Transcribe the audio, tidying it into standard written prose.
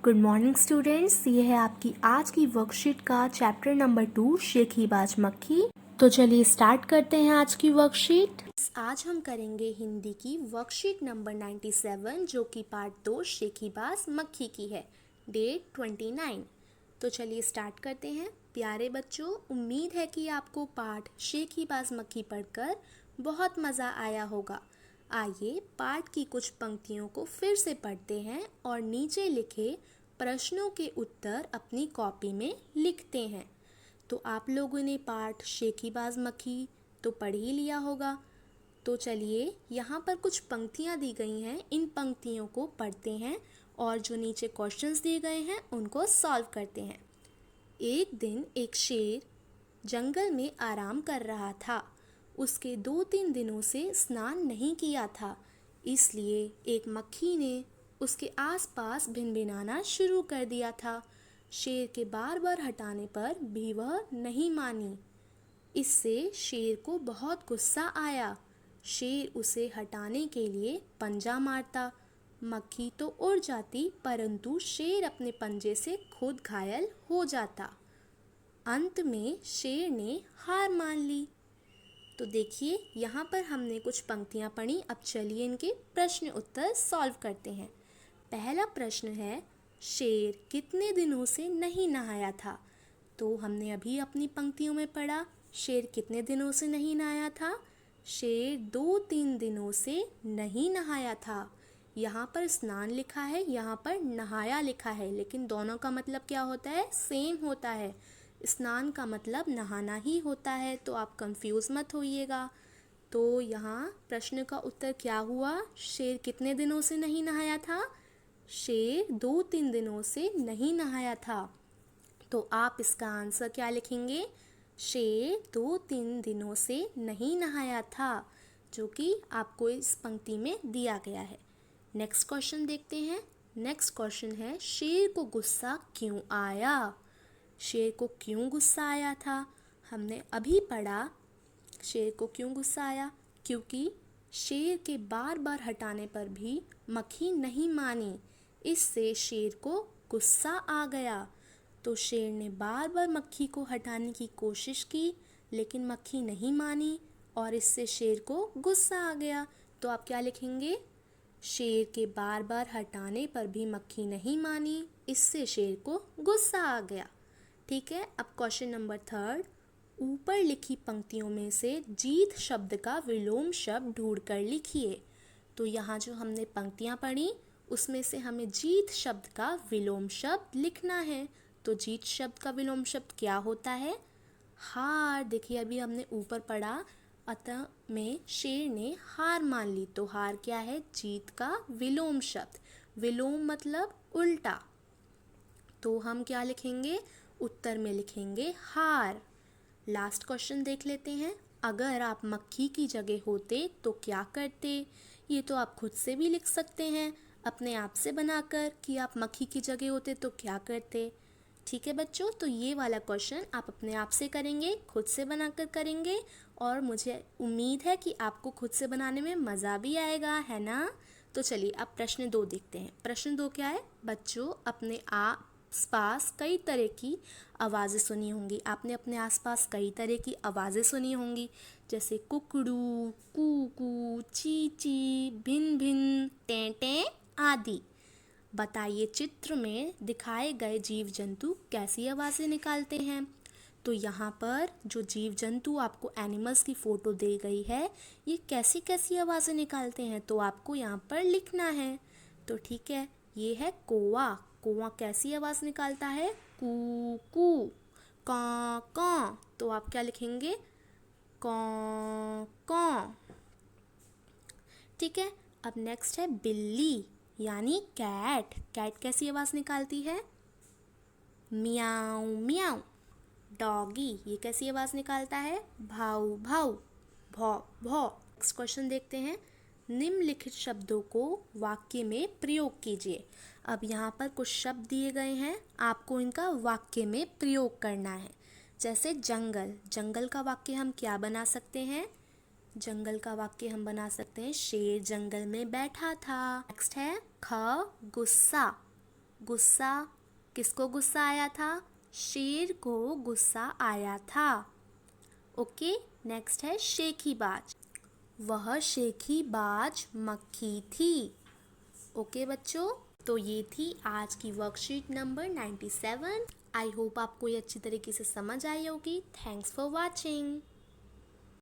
Good morning students, ये है आपकी आज की वर्कशीट का चैप्टर नंबर 2 शेखीबाज मक्खी। तो चलिए स्टार्ट करते हैं आज की वर्कशीट। आज हम करेंगे हिंदी की वर्कशीट नंबर 97 जो कि पार्ट 2 शेखीबाज मक्खी की है, डेट 29। तो चलिए स्टार्ट करते हैं। प्यारे बच्चों, उम्मीद है कि आपको पाठ शेखीबाज मक्खी पढ़कर बहुत मज़ा आया होगा। आइए पाठ की कुछ पंक्तियों को फिर से पढ़ते हैं और नीचे लिखे प्रश्नों के उत्तर अपनी कॉपी में लिखते हैं। तो आप लोगों ने पाठ शेखीबाज मक्खी तो पढ़ ही लिया होगा। तो चलिए यहाँ पर कुछ पंक्तियाँ दी गई हैं, इन पंक्तियों को पढ़ते हैं और जो नीचे क्वेश्चंस दिए गए हैं उनको सॉल्व करते हैं। एक दिन एक शेर जंगल में आराम कर रहा था। उसके 2-3 दिनों से स्नान नहीं किया था, इसलिए एक मक्खी ने उसके आसपास भिनभिनाना शुरू कर दिया था। शेर के बार बार हटाने पर भी वह नहीं मानी। इससे शेर को बहुत गुस्सा आया। शेर उसे हटाने के लिए पंजा मारता। मक्खी तो उड़ जाती, परंतु शेर अपने पंजे से खुद घायल हो जाता। अंत में शेर ने हार मान ली। तो देखिए यहाँ पर हमने कुछ पंक्तियाँ पढ़ी। अब चलिए इनके प्रश्न उत्तर सॉल्व करते हैं। पहला प्रश्न है, शेर कितने दिनों से नहीं नहाया था? तो हमने अभी अपनी पंक्तियों में पढ़ा, शेर कितने दिनों से नहीं नहाया था? शेर 2-3 दिनों से नहीं नहाया था। यहाँ पर स्नान लिखा है, यहाँ पर नहाया लिखा है, लेकिन दोनों का मतलब क्या होता है? सेम होता है। स्नान का मतलब नहाना ही होता है, तो आप कंफ्यूज मत होइएगा। तो यहाँ प्रश्न का उत्तर क्या हुआ? शेर कितने दिनों से नहीं नहाया था? शेर 2-3 दिनों से नहीं नहाया था। तो आप इसका आंसर क्या लिखेंगे? शेर 2-3 दिनों से नहीं नहाया था, जो कि आपको इस पंक्ति में दिया गया है। नेक्स्ट क्वेश्चन देखते हैं। नेक्स्ट क्वेश्चन है, शेर को गुस्सा क्यों आया? शेर को क्यों गुस्सा आया था? हमने अभी पढ़ा शेर को क्यों गुस्सा आया, क्योंकि शेर के बार बार हटाने पर भी मक्खी नहीं मानी। इससे शेर को गुस्सा आ गया। तो शेर ने बार बार मक्खी को हटाने की कोशिश की, लेकिन मक्खी नहीं मानी और इससे शेर को गुस्सा आ गया। तो आप क्या लिखेंगे? शेर के बार बार हटाने पर भी मक्खी नहीं मानी, इससे शेर को गुस्सा आ गया। ठीक है। अब क्वेश्चन नंबर 3, ऊपर लिखी पंक्तियों में से जीत शब्द का विलोम शब्द ढूंढकर लिखिए। तो यहाँ जो हमने पंक्तियाँ पढ़ी उसमें से हमें जीत शब्द का विलोम शब्द लिखना है। तो जीत शब्द का विलोम शब्द क्या होता है? हार। देखिए अभी हमने ऊपर पढ़ा, अतः में शेर ने हार मान ली। तो हार क्या है? जीत का विलोम शब्द। विलोम मतलब उल्टा। तो हम क्या लिखेंगे? उत्तर में लिखेंगे हार। लास्ट क्वेश्चन देख लेते हैं। अगर आप मक्खी की जगह होते तो क्या करते? ये तो आप खुद से भी लिख सकते हैं अपने आप से बनाकर कि आप मक्खी की जगह होते तो क्या करते। ठीक है बच्चों, तो ये वाला क्वेश्चन आप अपने आप से करेंगे, खुद से बनाकर करेंगे और मुझे उम्मीद है कि आपको खुद से बनाने में मज़ा भी आएगा, है ना? तो चलिए अब प्रश्न 2 देखते हैं। प्रश्न 2 क्या है? बच्चों अपने आसपास कई तरह की आवाज़ें सुनी होंगी। आपने अपने आसपास कई तरह की आवाज़ें सुनी होंगी, जैसे कुकड़ू, कू, ची ची, भिन भिन, टें टें आदि। बताइए चित्र में दिखाए गए जीव जंतु कैसी आवाज़ें निकालते हैं। तो यहाँ पर जो जीव जंतु आपको एनिमल्स की फ़ोटो दी गई है, ये कैसी कैसी आवाज़ें निकालते हैं, तो आपको यहाँ पर लिखना है। तो ठीक है, ये है कौवा। कौवा कैसी आवाज़ निकालता है? कू कू। कां कां। तो आप क्या लिखेंगे? कां कां। ठीक है। अब नेक्स्ट है बिल्ली यानी कैट। कैट कैसी आवाज़ निकालती है? मियाऊ मियाऊ। डॉगी ये कैसी आवाज़ निकालता है? भाऊ भाऊ, भौ भौ। नेक्स्ट क्वेश्चन देखते हैं। निम्नलिखित शब्दों को वाक्य में प्रयोग कीजिए। अब यहाँ पर कुछ शब्द दिए गए हैं, आपको इनका वाक्य में प्रयोग करना है। जैसे जंगल। जंगल का वाक्य हम क्या बना सकते हैं? जंगल का वाक्य हम बना सकते हैं शेर जंगल में बैठा था। नेक्स्ट है ख गुस्सा। गुस्सा, किसको गुस्सा आया था? शेर को गुस्सा आया था। ओके, नेक्स्ट है शेखीबाज। वह शेखीबाज मक्खी थी। ओके बच्चों, तो ये थी आज की वर्कशीट नंबर 97। आई होप आपको ये अच्छी तरीके से समझ आई होगी। Thanks for watching.